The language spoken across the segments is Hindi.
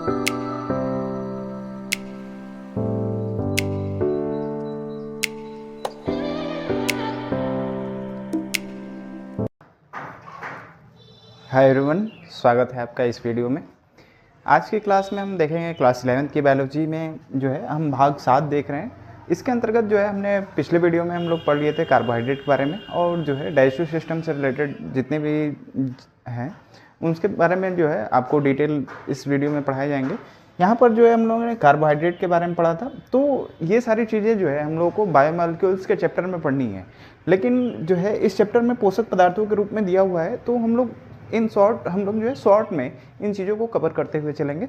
हाय एवरीवन, स्वागत है आपका इस वीडियो में। आज की क्लास में हम देखेंगे क्लास 11th की बायोलॉजी में जो है हम भाग 7 देख रहे हैं। इसके अंतर्गत जो है हमने पिछले वीडियो में हम लोग पढ़ लिए थे कार्बोहाइड्रेट के बारे में, और जो है डाइजेस्टिव सिस्टम से रिलेटेड जितने भी हैं उसके बारे में जो है आपको डिटेल इस वीडियो में पढ़ाए जाएंगे। यहाँ पर जो है हम लोगों ने कार्बोहाइड्रेट के बारे में पढ़ा था, तो ये सारी चीज़ें जो है हम लोगों को बायोमॉलिक्यूल्स के चैप्टर में पढ़नी है, लेकिन जो है इस चैप्टर में पोषक पदार्थों के रूप में दिया हुआ है, तो हम लोग इन शॉर्ट हम लोग जो है शॉर्ट में इन चीज़ों को कवर करते हुए चलेंगे।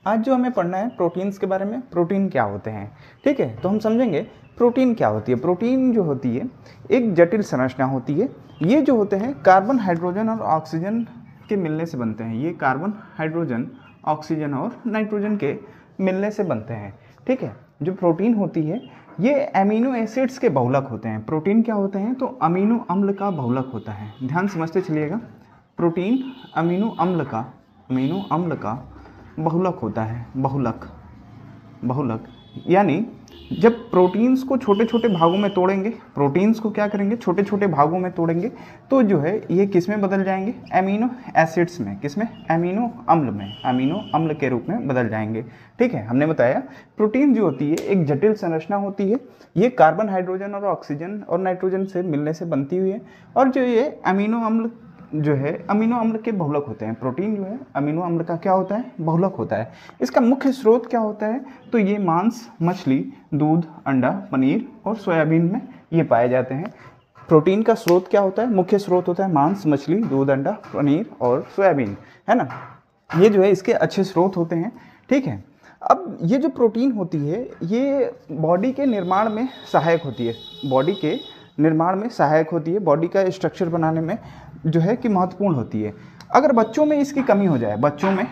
आज जो हमें पढ़ना है प्रोटीन्स के बारे में, प्रोटीन क्या होते हैं। ठीक है, तो हम समझेंगे प्रोटीन क्या होती है। प्रोटीन जो होती है एक जटिल संरचना होती है। ये जो होते हैं कार्बन, हाइड्रोजन और ऑक्सीजन के मिलने से बनते हैं। ये कार्बन, हाइड्रोजन, ऑक्सीजन और नाइट्रोजन के मिलने से बनते हैं। ठीक है, जो प्रोटीन होती है ये अमीनो एसिड्स के बहुलक होते हैं। प्रोटीन क्या होते हैं, तो अमीनो अम्ल का बहुलक होता है। ध्यान समझते चलिएगा, प्रोटीन अमीनो अम्ल का बहुलक होता है। बहुलक यानी जब प्रोटीन्स को छोटे छोटे भागों में तोड़ेंगे, प्रोटीन्स को क्या करेंगे, छोटे छोटे भागों में तोड़ेंगे, तो जो है ये किस में बदल जाएंगे, अमीनो एसिड्स में। किस में, अमीनो अम्ल में, अमीनो अम्ल के रूप में बदल जाएंगे। ठीक है, हमने बताया प्रोटीन जो होती है एक जटिल संरचना होती है। ये कार्बन, हाइड्रोजन और ऑक्सीजन और नाइट्रोजन से मिलने से बनती हुई है, और जो ये अमीनो अम्ल जो है अमीनो अम्ल के बहुलक होते हैं। प्रोटीन जो है अमीनो अम्ल का क्या होता है, बहुलक होता है। इसका मुख्य स्रोत क्या होता है, तो ये मांस, मछली, दूध, अंडा, पनीर और सोयाबीन में ये पाए जाते हैं। प्रोटीन का स्रोत क्या होता है, मुख्य स्रोत होता है मांस, मछली, दूध, अंडा, पनीर और सोयाबीन, है ना। ये जो है इसके अच्छे स्रोत होते हैं। ठीक है, अब ये जो प्रोटीन होती है ये बॉडी के निर्माण में सहायक होती है। बॉडी के निर्माण में सहायक होती है, बॉडी का स्ट्रक्चर बनाने में जो है कि महत्वपूर्ण होती है। अगर बच्चों में इसकी कमी हो जाए, बच्चों में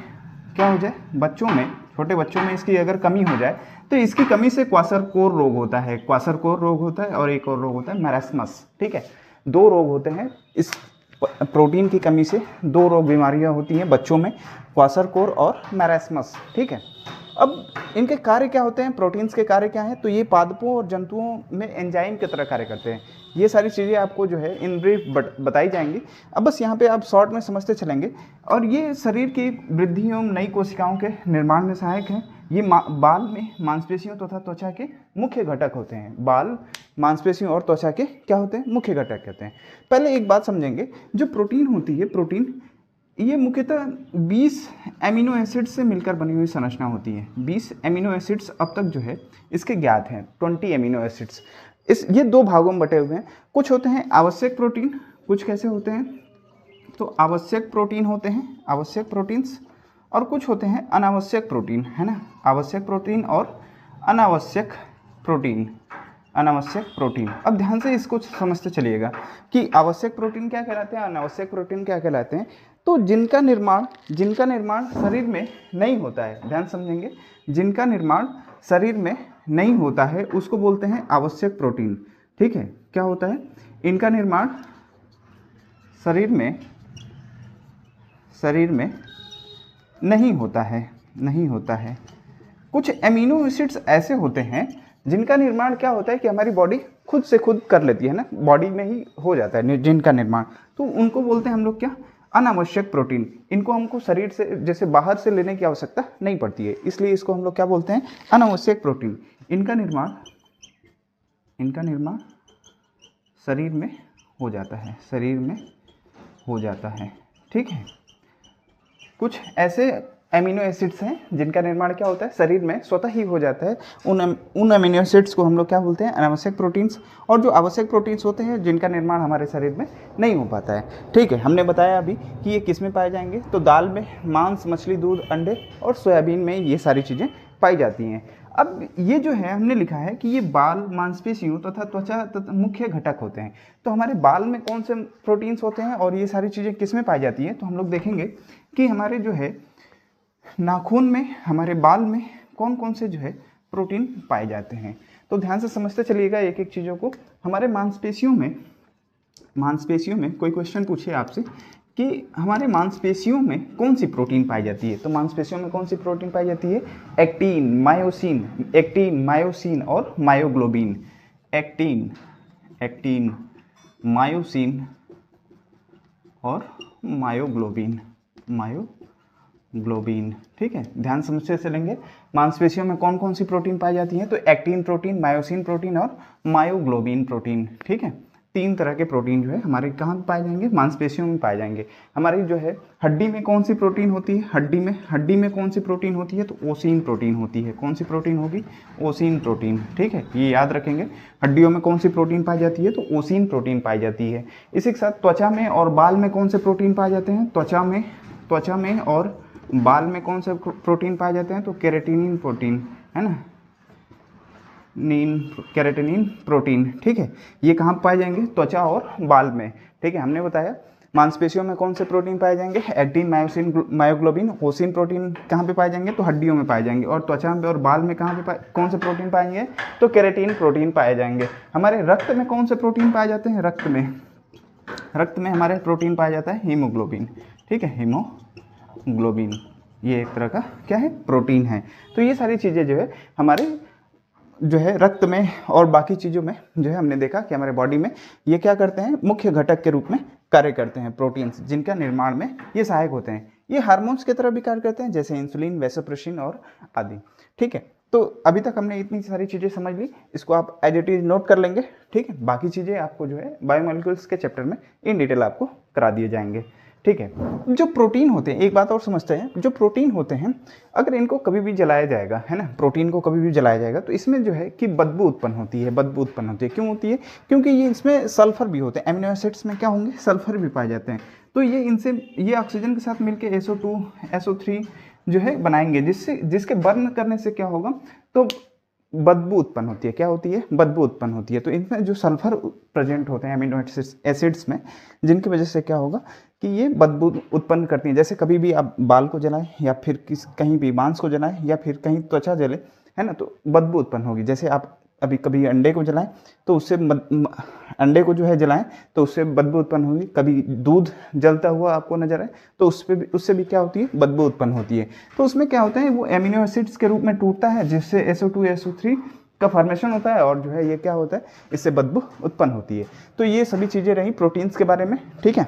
क्या हो जाए, बच्चों में, छोटे बच्चों में इसकी अगर कमी हो जाए, तो इसकी कमी से क्वाशरकोर रोग होता है। क्वाशरकोर रोग होता है और एक और रोग होता है मैरास्मस। ठीक है, दो रोग होते हैं इस प्रोटीन की कमी से। दो रोग बीमारियां होती हैं बच्चों में, क्वाशरकोर और मैरास्मस। ठीक है, अब इनके कार्य क्या होते हैं, प्रोटीन्स के कार्य क्या हैं, तो ये पादपों और जंतुओं में एंजाइम की तरह कार्य करते हैं। ये सारी चीज़ें आपको जो है इन ब्रीफ बताई जाएंगी। अब बस यहाँ पे आप शॉर्ट में समझते चलेंगे। और ये शरीर की वृद्धि एवं नई कोशिकाओं के निर्माण में सहायक हैं। ये बाल में मांसपेशियों तथा त्वचा के मुख्य घटक होते हैं। बाल, मांसपेशियों और त्वचा के क्या होते हैं, मुख्य घटक होते हैं। पहले एक बात समझेंगे, जो प्रोटीन होती है, प्रोटीन ये मुख्यतः 20 एमिनो एसिड्स से मिलकर बनी हुई संरचना होती है। 20 एमिनो एसिड्स अब तक जो है इसके ज्ञात हैं। 20 एमिनो एसिड्स ये दो भागों में बटे हुए हैं। कुछ होते हैं आवश्यक प्रोटीन, कुछ कैसे होते हैं, तो आवश्यक प्रोटीन होते हैं, आवश्यक प्रोटीन्स, और कुछ होते हैं अनावश्यक प्रोटीन, है ना। आवश्यक प्रोटीन और अनावश्यक प्रोटीन, अनावश्यक प्रोटीन। अब ध्यान से इसको समझते चलिएगा कि आवश्यक प्रोटीन क्या कहलाते हैं, अनावश्यक प्रोटीन क्या कहलाते हैं। तो जिनका निर्माण शरीर में नहीं होता है, ध्यान समझेंगे, जिनका निर्माण शरीर में नहीं होता है उसको बोलते हैं आवश्यक प्रोटीन। ठीक है, क्या होता है, इनका निर्माण शरीर में नहीं होता है। कुछ एमिनो एसिड्स ऐसे होते हैं जिनका निर्माण क्या होता है कि हमारी बॉडी खुद से खुद कर लेती है ना, बॉडी में ही हो जाता है जिनका निर्माण, तो उनको बोलते हैं हम लोग क्या, अनावश्यक प्रोटीन। इनको हमको शरीर से जैसे बाहर से लेने की आवश्यकता नहीं पड़ती है, इसलिए इसको हम लोग क्या बोलते हैं, अनावश्यक प्रोटीन। इनका निर्माण शरीर में हो जाता है, ठीक है। कुछ ऐसे एमिनो एसिड्स हैं जिनका निर्माण क्या होता है, शरीर में स्वतः ही हो जाता है। उन एमिनो एसिड्स को हम लोग क्या बोलते हैं, अनावश्यक प्रोटीन्स। और जो आवश्यक प्रोटीन्स होते हैं जिनका निर्माण हमारे शरीर में नहीं हो पाता है। ठीक है, हमने बताया अभी कि ये किस में पाए जाएंगे, तो दाल में, मांस, मछली, दूध, अंडे और सोयाबीन में ये सारी चीज़ें पाई जाती हैं। अब ये जो है हमने लिखा है कि ये बाल, मांसपेशियों तथा त्वचा तथा मुख्य घटक होते हैं। तो हमारे बाल में कौन से प्रोटीन्स होते हैं और ये सारी चीज़ें किस में पाई जाती हैं, तो हम लोग देखेंगे कि हमारे जो है नाखून में, हमारे बाल में कौन कौन से जो है प्रोटीन पाए जाते हैं। तो ध्यान से समझते चलिएगा एक एक चीज़ों को। हमारे मांसपेशियों में कोई क्वेश्चन पूछे आपसे कि हमारे मांसपेशियों में कौन सी प्रोटीन पाई जाती है। तो मांसपेशियों में कौन सी प्रोटीन पाई जाती है? एक्टिन, मायोसिन और मायोग्लोबिन। एक्टिन, मायोसिन और मायोग्लोबिन। ठीक है, ध्यान समझते चलेंगे। मांसपेशियों में कौन कौन सी प्रोटीन पाई जाती है? तो एक्टिन प्रोटीन, मायोसिन प्रोटीन और मायोग्लोबिन प्रोटीन। ठीक है, 3 तरह के प्रोटीन जो है हमारे कहाँ पाए जाएंगे? मांसपेशियों में पाए जाएंगे। हमारी जो है हड्डी में कौन सी प्रोटीन होती है? हड्डी में कौन सी प्रोटीन होती है? तो ओसिन प्रोटीन होती है। कौन सी प्रोटीन होगी? ओसिन प्रोटीन। ठीक है, ये याद रखेंगे। हड्डियों में कौन सी प्रोटीन पाई जाती है? तो ओसिन प्रोटीन पाई जाती है। इसी के साथ त्वचा में और बाल में कौन से प्रोटीन पाए जाते हैं? त्वचा में और बाल में कौन से प्रोटीन पाए जाते हैं? तो केराटिनिन प्रोटीन, है ना, केराटिनिन प्रोटीन। ठीक है, ये कहाँ पाए जाएंगे? त्वचा और बाल में। ठीक है, हमने बताया मांसपेशियों में कौन से प्रोटीन पाए जाएंगे? Actin, myosin, myoglobin. ओसिन प्रोटीन कहाँ पे पाए जाएंगे? तो हड्डियों में पाए जाएंगे। और त्वचा में और बाल में कहाँ पे कौन से प्रोटीन पाएंगे? तो केराटिन प्रोटीन पाए जाएंगे। हमारे रक्त में कौन से प्रोटीन पाए जाते हैं? रक्त में हमारे प्रोटीन पाया जाता है हीमोग्लोबिन। ठीक है, हीमोग्लोबिन ये एक तरह का क्या है? प्रोटीन है। तो ये सारी चीज़ें जो है हमारे जो है रक्त में और बाकी चीज़ों में जो है हमने देखा कि हमारे बॉडी में ये क्या करते हैं? मुख्य घटक के रूप में कार्य करते हैं, प्रोटीन्स, जिनका निर्माण में ये सहायक होते हैं। ये हार्मोन्स की तरह भी कार्य करते हैं, जैसे इंसुलिन, वैसोप्रेसिन और आदि। ठीक है, तो अभी तक हमने इतनी सारी चीज़ें समझ ली, इसको आप एज इट इज नोट कर लेंगे। ठीक है, बाकी चीज़ें आपको जो है बायोमोलिक्यूल्स के चैप्टर में इन डिटेल आपको करा दिए जाएंगे। ठीक है, जो प्रोटीन होते हैं, एक बात और समझते हैं, जो प्रोटीन होते हैं अगर इनको कभी भी जलाया जाएगा, है ना, प्रोटीन को कभी भी जलाया जाएगा तो इसमें जो है कि बदबू उत्पन्न होती है। क्यों होती है? क्योंकि ये इसमें सल्फर भी होते हैं। एमिनो एसिड्स में क्या होंगे? सल्फर भी पाए जाते हैं। तो ये ऑक्सीजन के साथ मिलकर SO2, SO3 जो है बनाएंगे, जिसके बर्न करने से क्या होगा? तो बदबू उत्पन्न होती है। क्या होती है? बदबू उत्पन्न होती है। तो इनमें जो सल्फर प्रेजेंट होते हैं एमिनो एसिड्स में, जिनकी वजह से क्या होगा कि ये बदबू उत्पन्न करती हैं। जैसे कभी भी आप बाल को जलाएं या फिर कहीं भी मांस को जलाएं या फिर कहीं त्वचा जले, है ना, तो बदबू उत्पन्न होगी। जैसे आप अभी कभी अंडे को जलाएं तो उससे अंडे को जो है जलाएं तो उससे बदबू उत्पन्न होगी। कभी दूध जलता हुआ आपको नजर आए तो उससे भी क्या होती है? बदबू उत्पन्न होती है। तो उसमें क्या होता है? वो एमिनो एसिड्स के रूप में टूटता है, जिससे SO2, SO3 का फॉर्मेशन होता है और जो है ये क्या होता है? इससे बदबू उत्पन्न होती है। तो ये सभी चीज़ें रही प्रोटीन्स के बारे में। ठीक है,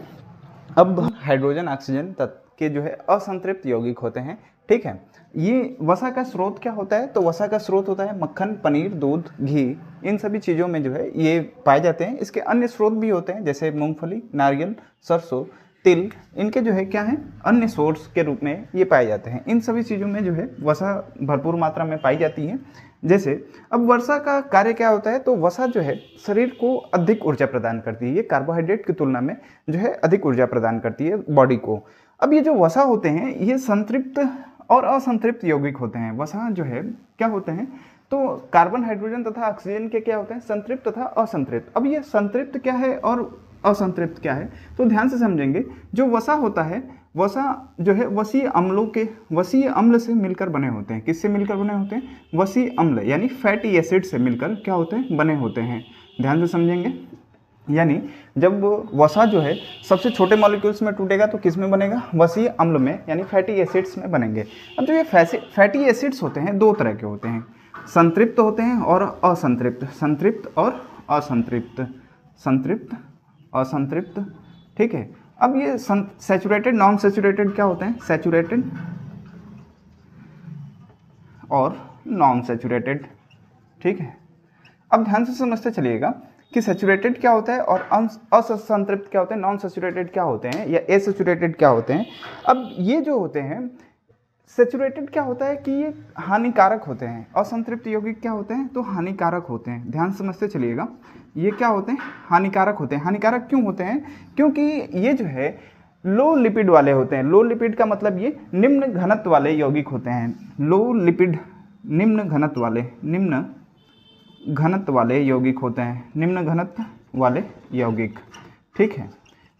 अब हाइड्रोजन ऑक्सीजन तत्व के जो है असंतृप्त यौगिक होते हैं। ठीक है, ये वसा का स्रोत क्या होता है? तो वसा का स्रोत होता है मक्खन, पनीर, दूध, घी। इन सभी चीज़ों में जो है ये पाए जाते हैं। इसके अन्य स्रोत भी होते हैं, जैसे मूंगफली, नारियल, सरसों, तिल। इनके जो है क्या है? अन्य सोर्स के रूप में ये पाए जाते हैं। इन सभी चीज़ों में जो है वसा भरपूर मात्रा में पाई जाती है। जैसे अब वसा का कार्य क्या होता है? तो वसा जो है शरीर को अधिक ऊर्जा प्रदान करती है। ये कार्बोहाइड्रेट की तुलना में जो है अधिक ऊर्जा प्रदान करती है बॉडी को। अब ये जो वसा होते हैं ये संतृप्त और असंतृप्त यौगिक होते हैं। वसा जो है क्या होते हैं? तो कार्बन, हाइड्रोजन तथा ऑक्सीजन के क्या होते हैं? संतृप्त तथा असंतृप्त। अब ये संतृप्त क्या है और असंतृप्त क्या है? तो ध्यान से समझेंगे। जो वसा होता है, वसा जो है वसीय अम्ल से मिलकर बने होते हैं। किससे मिलकर बने होते हैं? वसीय अम्ल यानी फैटी एसिड से मिलकर क्या होते हैं? बने होते हैं। ध्यान से समझेंगे। यानी जब वसा जो है सबसे छोटे मॉलिक्यूल्स में टूटेगा तो किस में बनेगा? वसीय अम्ल में, यानी फैटी एसिड्स में बनेंगे। अब जो ये फैटी एसिड्स होते हैं 2 तरह के होते हैं, संतृप्त होते हैं और असंतृप्त। संतृप्त और असंतृप्त, संतृप्त, असंतृप्त। ठीक है, अब ये सैचुरेटेड, नॉन सैचुरेटेड क्या होते हैं? सैचुरेटेड और नॉन सैचुरेटेड। ठीक है, अब ध्यान से समझते चलिएगा कि सैचुरेटेड क्या होता है और असंतृप्त क्या होते हैं, नॉन सैचुरेटेड क्या होते हैं या एसैचुरेटेड क्या होते हैं। अब ये जो होते हैं, सैचुरेटेड क्या होता है कि ये हानिकारक होते हैं, असंतृप्त यौगिक क्या होते हैं? तो हानिकारक होते हैं। ध्यान समझते चलिएगा, ये क्या होते हैं? हानिकारक होते हैं। हानिकारक क्यों होते हैं? क्योंकि ये जो है लो लिपिड वाले होते हैं। लो लिपिड का मतलब ये निम्न घनत्व वाले यौगिक होते हैं। लो लिपिड, निम्न घनत्व वाले यौगिक होते हैं, निम्न घनत्व वाले यौगिक। ठीक है,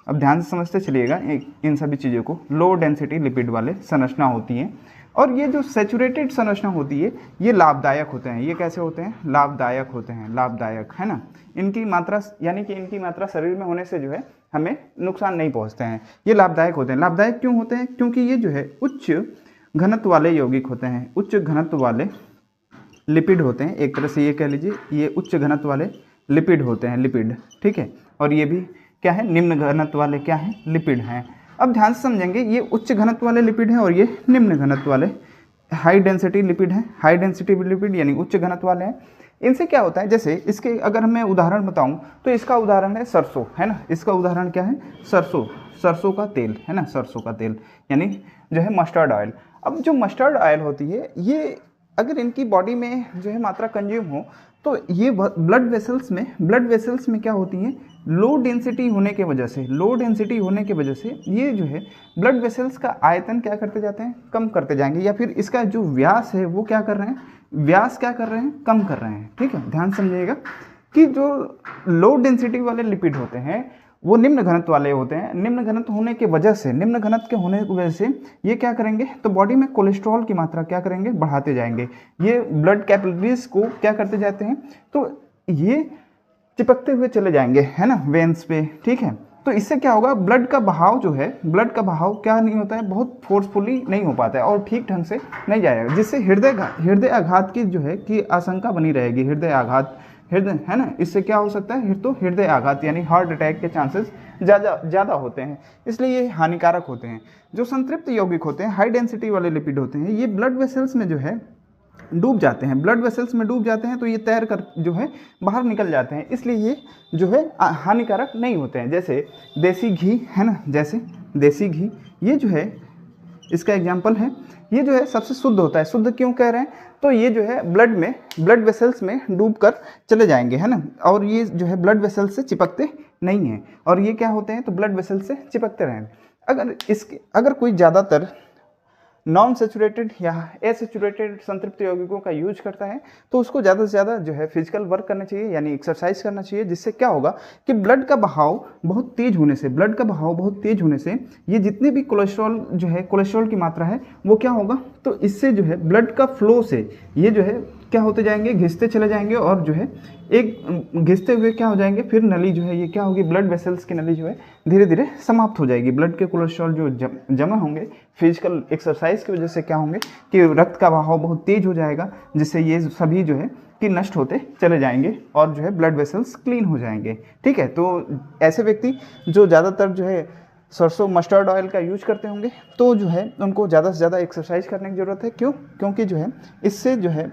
अब ध्यान से समझते चलिएगा इन सभी चीज़ों को। लो डेंसिटी लिपिड वाले संरचना होती हैं और ये जो सैचुरेटेड संरचना होती है ये लाभदायक होते हैं। ये कैसे होते हैं? लाभदायक होते हैं, लाभदायक, है ना। इनकी मात्रा यानी कि इनकी मात्रा शरीर में होने से जो है हमें नुकसान नहीं पहुंचते हैं, ये लाभदायक होते हैं। लाभदायक क्यों होते हैं? क्योंकि ये जो है उच्च घनत्व वाले यौगिक होते हैं, उच्च घनत्व वाले लिपिड होते हैं। एक तरह से ये कह लीजिए ये उच्च घनत्व वाले लिपिड होते हैं, लिपिड, ठीक है। और ये भी क्या है? निम्न घनत्व वाले क्या हैं? लिपिड हैं। अब ध्यान से समझेंगे, ये उच्च घनत्व वाले लिपिड हैं और ये निम्न घनत्व वाले हाई डेंसिटी लिपिड हैं। हाई डेंसिटी लिपिड यानी उच्च घनत्व वाले हैं। इनसे क्या होता है, जैसे इसके अगर मैं उदाहरण बताऊं तो इसका उदाहरण है सरसों, है ना। इसका उदाहरण क्या है? सरसों, सरसों का तेल, है ना, सरसों का तेल यानी जो है मस्टर्ड ऑयल। अब जो मस्टर्ड ऑयल होती है, ये अगर इनकी बॉडी में जो है मात्रा कंज्यूम हो तो ये ब्लड वेसल्स में क्या होती हैं? लो डेंसिटी होने के वजह से, लो डेंसिटी होने की वजह से ये जो है ब्लड वेसल्स का आयतन क्या करते जाते हैं? कम करते जाएंगे, या फिर इसका जो व्यास है वो क्या कर रहे हैं? व्यास क्या कर रहे हैं? कम कर रहे हैं, ठीक है। ध्यान समझिएगा कि जो लो डेंसिटी वाले लिपिड होते हैं वो निम्न घनत्व वाले होते हैं। निम्न घनत्व होने की वजह से, निम्न घनत्व के होने की वजह से ये क्या करेंगे? तो बॉडी में कोलेस्ट्रॉल की मात्रा क्या करेंगे? बढ़ाते जाएंगे। ये ब्लड कैपिलरीज को क्या करते जाते हैं? तो ये चिपकते हुए चले जाएंगे, है ना, वेन्स पे, ठीक है। तो इससे क्या होगा? ब्लड का बहाव जो है, ब्लड का बहाव क्या नहीं होता है? बहुत फोर्सफुली नहीं हो पाता है और ठीक ढंग से नहीं जाएगा, जिससे हृदय आघात की जो है कि आशंका बनी रहेगी। हृदय आघात, हृदय, है ना, इससे क्या हो सकता है? तो हृदय आघात यानी हार्ट अटैक के चांसेस ज़्यादा होते हैं, इसलिए ये हानिकारक होते हैं। जो संतृप्त यौगिक होते हैं, हाई डेंसिटी वाले लिपिड होते हैं, ये ब्लड वेसल्स में जो है डूब जाते हैं। ब्लड वेसल्स में डूब जाते हैं तो ये तैर कर जो है बाहर निकल जाते हैं, इसलिए ये जो है हानिकारक नहीं होते हैं। जैसे देसी घी, है ना, जैसे देसी घी, ये जो है इसका एग्जाम्पल है। ये जो है सबसे शुद्ध होता है। शुद्ध क्यों कह रहे हैं? तो ये जो है ब्लड वेसल्स में डूब कर चले जाएंगे, है ना, और ये जो है ब्लड वेसल्स से चिपकते नहीं हैं। और ये क्या होते हैं? तो ब्लड वेसल्स से चिपकते रहेंगे। अगर कोई ज़्यादातर नॉन सेचुरेटेड या एसेचुरेटेड संतृप्त यौगिकों का यूज करता है तो उसको ज़्यादा से ज़्यादा जो है फिजिकल वर्क करना चाहिए, यानी एक्सरसाइज करना चाहिए, जिससे क्या होगा कि ब्लड का बहाव बहुत तेज होने से ये जितने भी कोलेस्ट्रॉल की मात्रा है वो क्या होगा? तो इससे जो है ब्लड का फ्लो से ये जो है क्या होते जाएंगे? घिसते चले जाएंगे और जो है एक घिसते हुए क्या हो जाएंगे? फिर नली जो है ये क्या होगी? ब्लड वेसल्स की नली जो है धीरे धीरे समाप्त हो जाएगी। ब्लड के कोलेस्ट्रॉल जो जमा होंगे फिजिकल एक्सरसाइज की वजह से क्या होंगे कि रक्त का बहाव बहुत तेज हो जाएगा, जिससे ये सभी जो है कि नष्ट होते चले जाएंगे और जो है ब्लड वेसल्स क्लीन हो जाएंगे, ठीक है। तो ऐसे व्यक्ति जो ज़्यादातर जो है सरसों मस्टर्ड ऑयल का यूज करते होंगे तो जो है उनको ज़्यादा से ज़्यादा एक्सरसाइज करने की ज़रूरत है। क्यों? क्योंकि जो है इससे जो है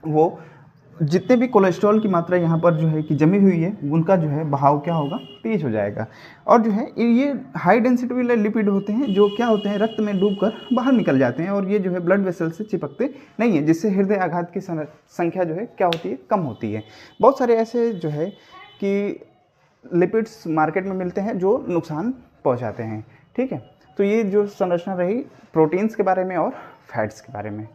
वो जितने भी कोलेस्ट्रॉल की मात्रा यहाँ पर जो है कि जमी हुई है उनका जो है बहाव क्या होगा? तेज हो जाएगा। और जो है ये हाई डेंसिटी वाले लिपिड होते हैं जो क्या होते हैं? रक्त में डूबकर बाहर निकल जाते हैं और ये जो है ब्लड वेसल से चिपकते नहीं है, जिससे हृदय आघात की संख्या जो है क्या होती है? कम होती है। बहुत सारे ऐसे जो है कि लिपिड्स मार्केट में मिलते हैं जो नुकसान पहुँचाते हैं, ठीक है। तो ये जो संरचना रही प्रोटीन्स के बारे में और फैट्स के बारे में।